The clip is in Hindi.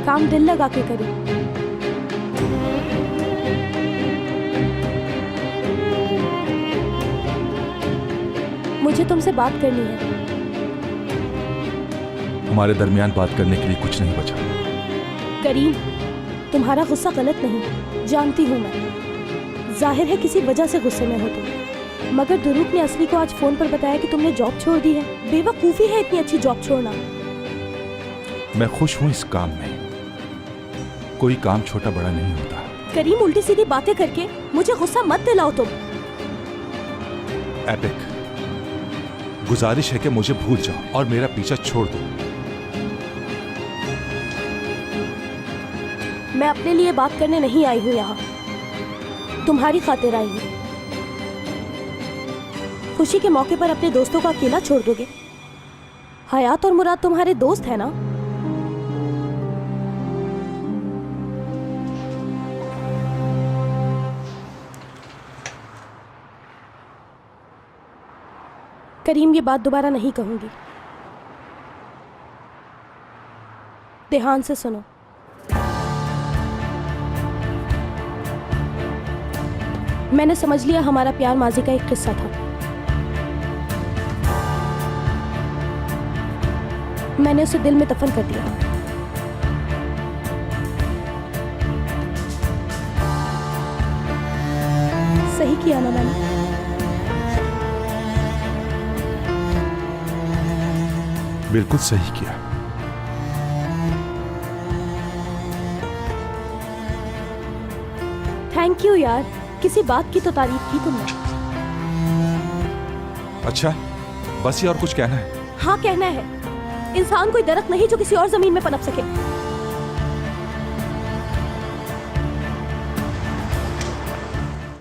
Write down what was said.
काम दिल लगा के करो। मुझे तुमसे बात करनी है। हमारे दरमियान बात करने के लिए कुछ नहीं बचा। करीम, तुम्हारा गुस्सा गलत नहीं, जानती हूँ मैं। जाहिर है किसी वजह से गुस्से में हो तुम, मगर दुरूक ने असली को आज फोन पर बताया कि तुमने जॉब छोड़ दी है। बेवकूफ़ी है इतनी अच्छी जॉब छोड़ना। मैं खुश हूँ इस काम में। कोई काम छोटा बड़ा नहीं होता। करीम, उल्टी सीधी बातें करके मुझे गुस्सा मत दिलाओ तुम। एपिक, गुजारिश है कि मुझे भूल जाओ और मेरा पीछा छोड़ दो। मैं अपने लिए बात करने नहीं आई हूँ यहाँ, तुम्हारी खातिर आई हूँ। खुशी के मौके पर अपने दोस्तों को अकेला छोड़ दोगे? हयात और मुराद तुम्हारे दोस्त है ना? करीम, ये बात दोबारा नहीं कहूंगी। ध्यान से सुनो। मैंने समझ लिया हमारा प्यार माजी का एक किस्सा था। मैंने उसे दिल में दफन कर दिया। सही किया ना मैंने? बिल्कुल सही किया। थैंक यू यार, किसी बात की तो तारीफ की तुमने। अच्छा, बस ये और कुछ कहना है? हाँ, कहना है। इंसान कोई दरख्त नहीं जो किसी और जमीन में पनप सके।